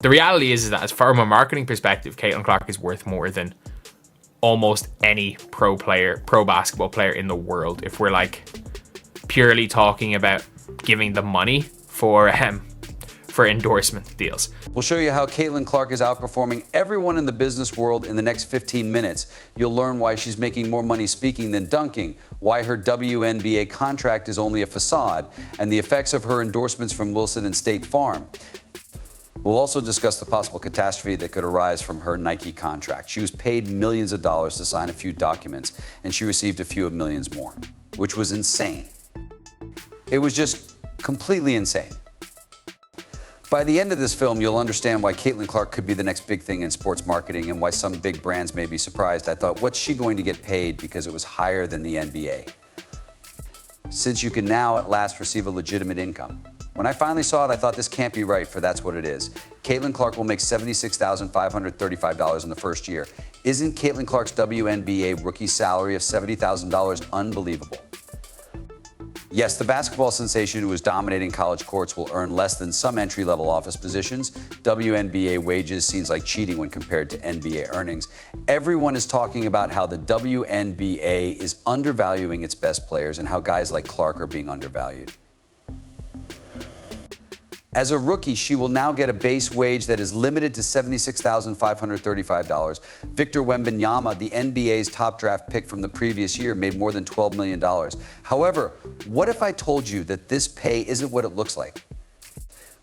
The reality is that, as far from a marketing perspective, Caitlin Clark is worth more than almost any pro basketball player in the world. If we're like purely talking about giving the money for endorsement deals. We'll show you how Caitlin Clark is outperforming everyone in the business world in the next 15 minutes. You'll learn why she's making more money speaking than dunking, why her WNBA contract is only a facade, and the effects of her endorsements from Wilson and State Farm. We'll also discuss the possible catastrophe that could arise from her Nike contract. She was paid millions of dollars to sign a few documents, and she received a few of millions more, which was insane. It was just completely insane. By the end of this film, you'll understand why Caitlin Clark could be the next big thing in sports marketing and why some big brands may be surprised. I thought, what's she going to get paid because it was higher than the NBA? Since you can now at last receive a legitimate income. When I finally saw it, I thought this can't be right, for that's what it is. Caitlin Clark will make $76,535 in the first year. Isn't Caitlin Clark's WNBA rookie salary of $70,000 unbelievable? Yes, the basketball sensation who is dominating college courts will earn less than some entry-level office positions. WNBA wages seems like cheating when compared to NBA earnings. Everyone is talking about how the WNBA is undervaluing its best players and how guys like Clark are being undervalued. As a rookie, she will now get a base wage that is limited to $76,535. Victor Wembanyama, the NBA's top draft pick from the previous year, made more than $12 million. However, what if I told you that this pay isn't what it looks like?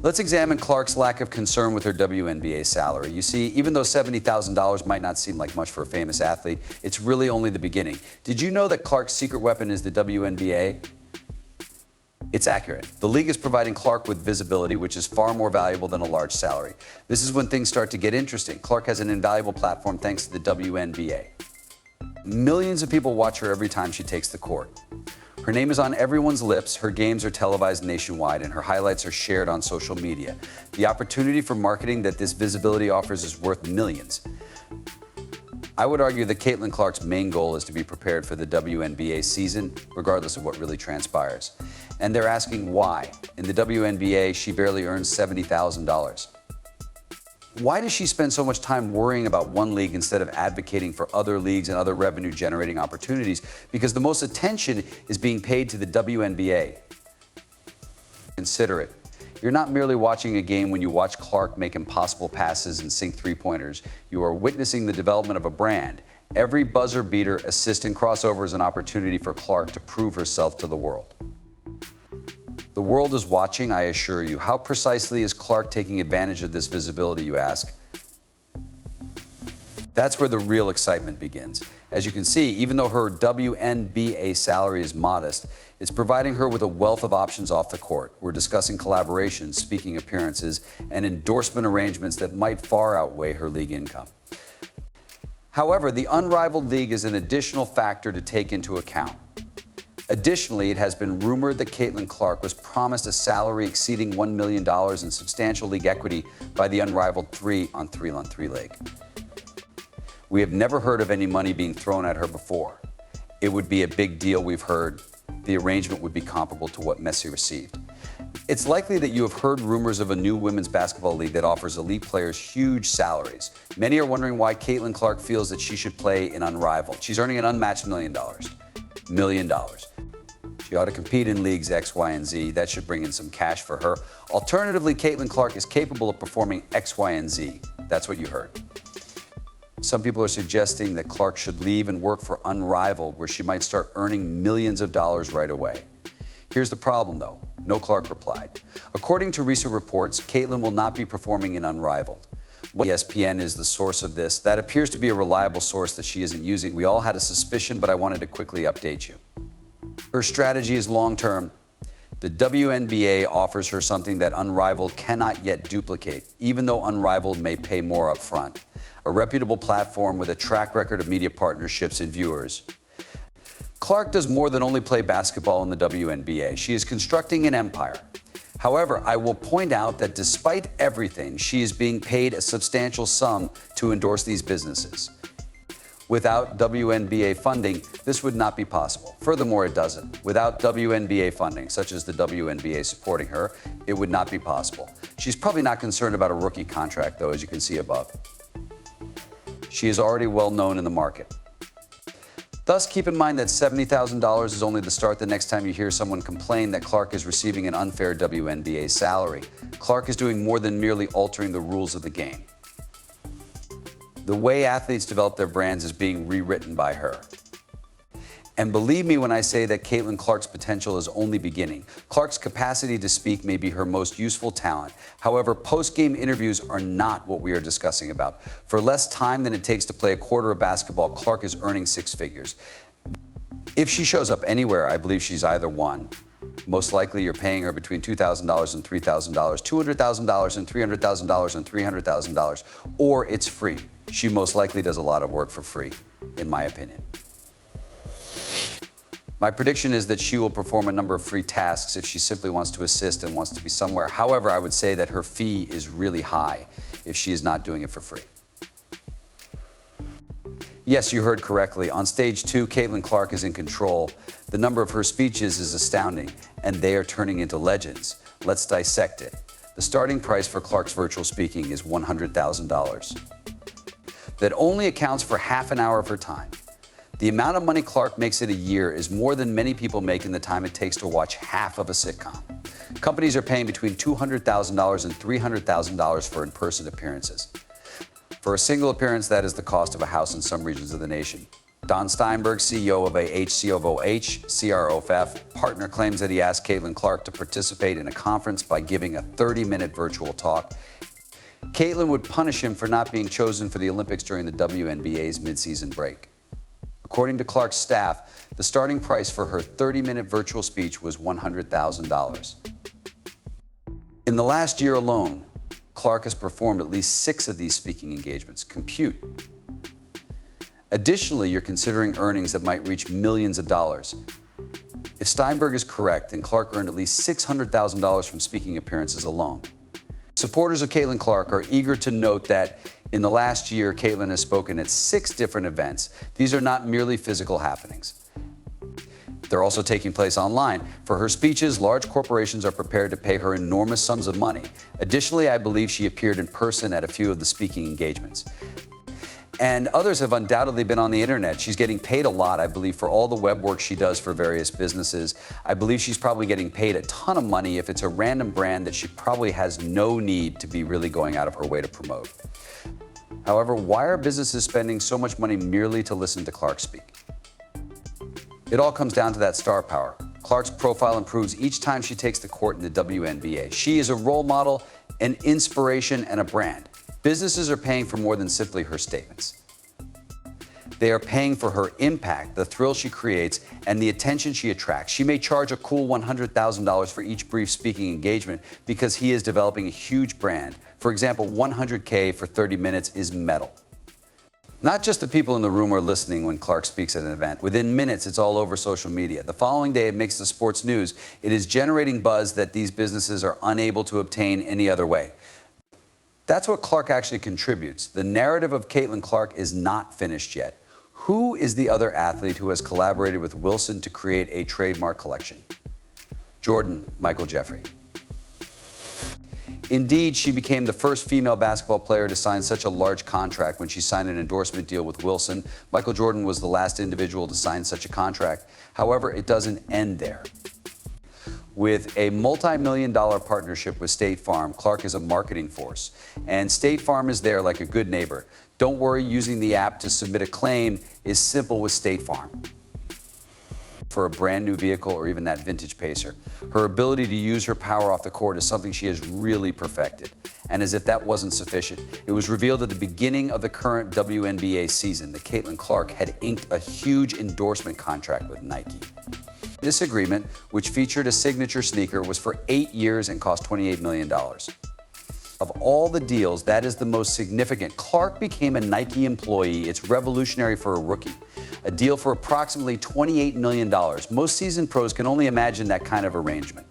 Let's examine Clark's lack of concern with her WNBA salary. You see, even though $70,000 might not seem like much for a famous athlete, it's really only the beginning. Did you know that Clark's secret weapon is the WNBA? It's accurate. The league is providing Clark with visibility, which is far more valuable than a large salary. This is when things start to get interesting. Clark has an invaluable platform thanks to the WNBA. Millions of people watch her every time she takes the court. Her name is on everyone's lips, her games are televised nationwide, and her highlights are shared on social media. The opportunity for marketing that this visibility offers is worth millions. I would argue that Caitlin Clark's main goal is to be prepared for the WNBA season, regardless of what really transpires. And they're asking why. In the WNBA, she barely earns $70,000. Why does she spend so much time worrying about one league instead of advocating for other leagues and other revenue-generating opportunities? Because the most attention is being paid to the WNBA. Consider it. You're not merely watching a game when you watch Clark make impossible passes and sink three-pointers. You are witnessing the development of a brand. Every buzzer beater, assist, and crossover is an opportunity for Clark to prove herself to the world. The world is watching, I assure you. How precisely is Clark taking advantage of this visibility, you ask? That's where the real excitement begins. As you can see, even though her WNBA salary is modest, it's providing her with a wealth of options off the court. We're discussing collaborations, speaking appearances, and endorsement arrangements that might far outweigh her league income. However, the unrivaled league is an additional factor to take into account. Additionally, it has been rumored that Caitlin Clark was promised a salary exceeding $1 million in substantial league equity by the unrivaled 3-on-3 league. We have never heard of any money being thrown at her before. It would be a big deal, we've heard. The arrangement would be comparable to what Messi received. It's likely that you have heard rumors of a new women's basketball league that offers elite players huge salaries. Many are wondering why Caitlin Clark feels that she should play in Unrivaled. She's earning an unmatched $1 million. $1 million. She ought to compete in leagues X, Y, and Z. That should bring in some cash for her. Alternatively, Caitlin Clark is capable of performing X, Y, and Z. That's what you heard. Some people are suggesting that Clark should leave and work for Unrivaled, where she might start earning millions of dollars right away. Here's the problem, though. No Clark replied. According to recent reports, Caitlin will not be performing in Unrivaled. ESPN is the source of this. That appears to be a reliable source that she isn't using. We all had a suspicion, but I wanted to quickly update you. Her strategy is long-term. The WNBA offers her something that Unrivaled cannot yet duplicate, even though Unrivaled may pay more up front. A reputable platform with a track record of media partnerships and viewers. Clark does more than only play basketball in the WNBA. She is constructing an empire. However, I will point out that despite everything, she is being paid a substantial sum to endorse these businesses. Without WNBA funding, this would not be possible. Furthermore, it doesn't. Without WNBA funding, such as the WNBA supporting her, it would not be possible. She's probably not concerned about a rookie contract, though, as you can see above. She is already well known in the market. Thus, keep in mind that $70,000 is only the start the next time you hear someone complain that Clark is receiving an unfair WNBA salary. Clark is doing more than merely altering the rules of the game. The way athletes develop their brands is being rewritten by her. And believe me when I say that Caitlin Clark's potential is only beginning. Clark's capacity to speak may be her most useful talent. However, post-game interviews are not what we are discussing about. For less time than it takes to play a quarter of basketball, Clark is earning six figures. If she shows up anywhere, I believe she's either one. Most likely you're paying her between $2,000 and $3,000, $200,000 and $300,000 and $300,000, or it's free. She most likely does a lot of work for free, in my opinion. My prediction is that she will perform a number of free tasks if she simply wants to assist and wants to be somewhere. However, I would say that her fee is really high if she is not doing it for free. Yes, you heard correctly. On stage 2, Caitlin Clark is in control. The number of her speeches is astounding, and they are turning into legends. Let's dissect it. The starting price for Clark's virtual speaking is $100,000. That only accounts for half an hour of her time. The amount of money Clark makes in a year is more than many people make in the time it takes to watch half of a sitcom. Companies are paying between $200,000 and $300,000 for in-person appearances. For a single appearance, that is the cost of a house in some regions of the nation. Don Steinberg, CEO of HCOVH, CROFF, partner, claims that he asked Caitlin Clark to participate in a conference by giving a 30-minute virtual talk. Caitlin would punish him for not being chosen for the Olympics during the WNBA's midseason break. According to Clark's staff, the starting price for her 30-minute virtual speech was $100,000. In the last year alone, Clark has performed at least 6 of these speaking engagements. Compute. Additionally, you're considering earnings that might reach millions of dollars. If Steinberg is correct, then Clark earned at least $600,000 from speaking appearances alone. Supporters of Caitlin Clark are eager to note that in the last year, Caitlin has spoken at 6 different events. These are not merely physical happenings. They're also taking place online. For her speeches, large corporations are prepared to pay her enormous sums of money. Additionally, I believe she appeared in person at a few of the speaking engagements. And others have undoubtedly been on the internet. She's getting paid a lot, I believe, for all the web work she does for various businesses. I believe she's probably getting paid a ton of money if it's a random brand that she probably has no need to be really going out of her way to promote. However, why are businesses spending so much money merely to listen to Clark speak? It all comes down to that star power. Clark's profile improves each time she takes the court in the WNBA. She is a role model, an inspiration, and a brand. Businesses are paying for more than simply her statements. They are paying for her impact, the thrill she creates, and the attention she attracts. She may charge a cool $100,000 for each brief speaking engagement because he is developing a huge brand. For example, $100K for 30 minutes is metal. Not just the people in the room are listening when Clark speaks at an event. Within minutes, it's all over social media. The following day, it makes the sports news. It is generating buzz that these businesses are unable to obtain any other way. That's what Clark actually contributes. The narrative of Caitlin Clark is not finished yet. Who is the other athlete who has collaborated with Wilson to create a trademark collection? Jordan Michael Jeffrey. Indeed, she became the first female basketball player to sign such a large contract when she signed an endorsement deal with Wilson. Michael Jordan was the last individual to sign such a contract. However, it doesn't end there. With a multi-million-dollar partnership with State Farm, Clark is a marketing force. And State Farm is there like a good neighbor. Don't worry, using the app to submit a claim is simple with State Farm. For a brand new vehicle or even that vintage Pacer, her ability to use her power off the court is something she has really perfected. And as if that wasn't sufficient, it was revealed at the beginning of the current WNBA season that Caitlin Clark had inked a huge endorsement contract with Nike. This agreement, which featured a signature sneaker, was for 8 years and cost $28 million. Of all the deals, that is the most significant. Clark became a Nike employee. It's revolutionary for a rookie. A deal for approximately $28 million. Most seasoned pros can only imagine that kind of arrangement.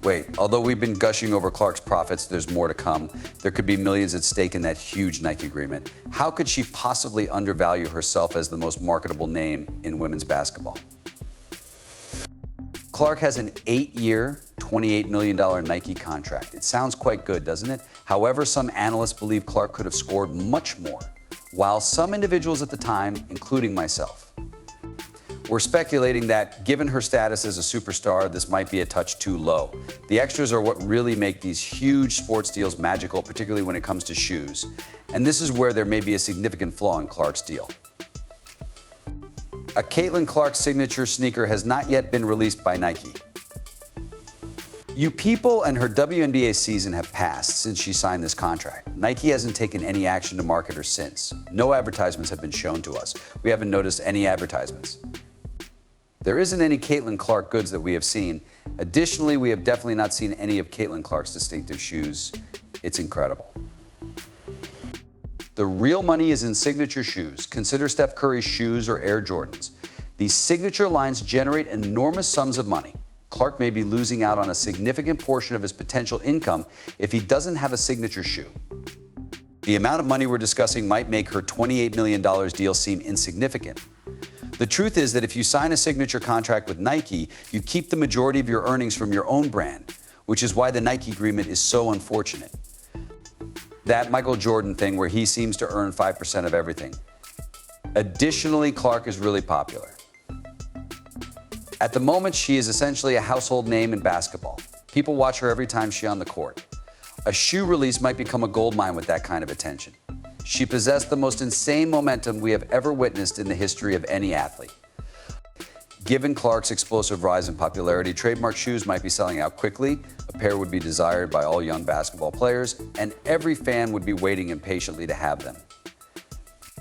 Wait, although we've been gushing over Clark's profits, there's more to come. There could be millions at stake in that huge Nike agreement. How could she possibly undervalue herself as the most marketable name in women's basketball? Clark has an 8-year, $28 million Nike contract. It sounds quite good, doesn't it? However, some analysts believe Clark could have scored much more, while some individuals at the time, including myself, were speculating that, given her status as a superstar, this might be a touch too low. The extras are what really make these huge sports deals magical, particularly when it comes to shoes. And this is where there may be a significant flaw in Clark's deal. A Caitlin Clark signature sneaker has not yet been released by Nike. You people and her WNBA season have passed since she signed this contract. Nike hasn't taken any action to market her since. No advertisements have been shown to us. We haven't noticed any advertisements. There isn't any Caitlin Clark goods that we have seen. Additionally, we have definitely not seen any of Caitlin Clark's distinctive shoes. It's incredible. The real money is in signature shoes. Consider Steph Curry's shoes or Air Jordans. These signature lines generate enormous sums of money. Clark may be losing out on a significant portion of his potential income if he doesn't have a signature shoe. The amount of money we're discussing might make her $28 million deal seem insignificant. The truth is that if you sign a signature contract with Nike, you keep the majority of your earnings from your own brand, which is why the Nike agreement is so unfortunate. That Michael Jordan thing where he seems to earn 5% of everything. Additionally, Clark is really popular. At the moment, she is essentially a household name in basketball. People watch her every time she's on the court. A shoe release might become a goldmine with that kind of attention. She possessed the most insane momentum we have ever witnessed in the history of any athlete. Given Clark's explosive rise in popularity, trademark shoes might be selling out quickly, a pair would be desired by all young basketball players, and every fan would be waiting impatiently to have them.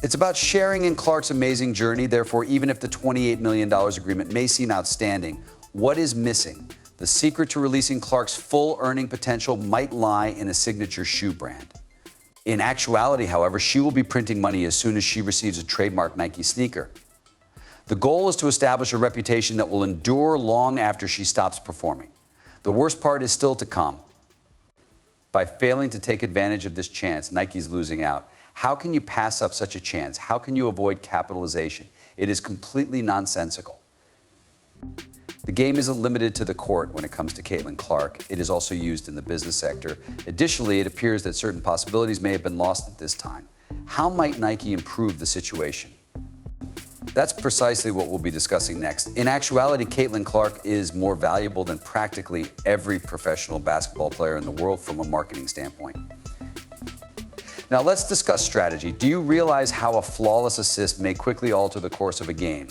It's about sharing in Clark's amazing journey, therefore, even if the $28 million agreement may seem outstanding, what is missing? The secret to releasing Clark's full earning potential might lie in a signature shoe brand. In actuality, however, she will be printing money as soon as she receives a trademark Nike sneaker. The goal is to establish a reputation that will endure long after she stops performing. The worst part is still to come. By failing to take advantage of this chance, Nike's losing out. How can you pass up such a chance? How can you avoid capitalization? It is completely nonsensical. The game isn't limited to the court when it comes to Caitlin Clark. It is also used in the business sector. Additionally, it appears that certain possibilities may have been lost at this time. How might Nike improve the situation? That's precisely what we'll be discussing next. In actuality, Caitlin Clark is more valuable than practically every professional basketball player in the world from a marketing standpoint. Now let's discuss strategy. Do you realize how a flawless assist may quickly alter the course of a game?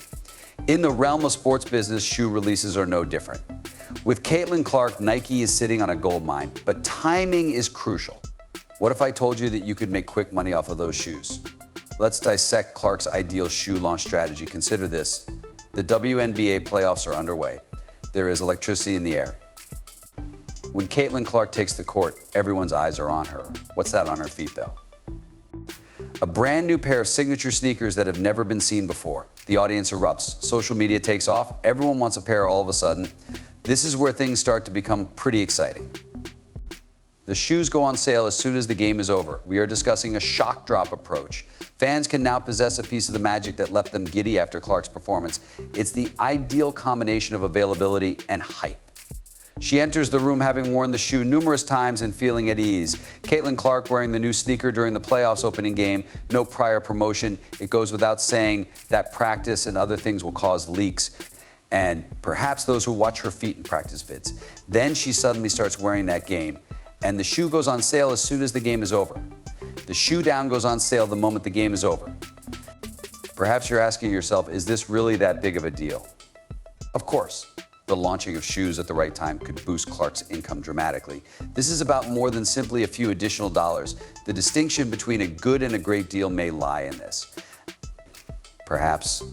In the realm of sports business, shoe releases are no different. With Caitlin Clark, Nike is sitting on a gold mine, but timing is crucial. What if I told you that you could make quick money off of those shoes? Let's dissect Clark's ideal shoe launch strategy. Consider this. The WNBA playoffs are underway. There is electricity in the air. When Caitlin Clark takes the court, everyone's eyes are on her. What's that on her feet, though? A brand new pair of signature sneakers that have never been seen before. The audience erupts. Social media takes off. Everyone wants a pair all of a sudden. This is where things start to become pretty exciting. The shoes go on sale as soon as the game is over. We are discussing a shock drop approach. Fans can now possess a piece of the magic that left them giddy after Clark's performance. It's the ideal combination of availability and hype. She enters the room having worn the shoe numerous times and feeling at ease. Caitlin Clark wearing the new sneaker during the playoffs opening game, no prior promotion. It goes without saying that practice and other things will cause leaks, and perhaps those who watch her feet in practice vids. Then she suddenly starts wearing that game, and the shoe goes on sale as soon as the game is over. The shoe down goes on sale the moment the game is over. Perhaps you're asking yourself, is this really that big of a deal? Of course. The launching of shoes at the right time could boost Clark's income dramatically. This is about more than simply a few additional dollars. The distinction between a good and a great deal may lie in this. Perhaps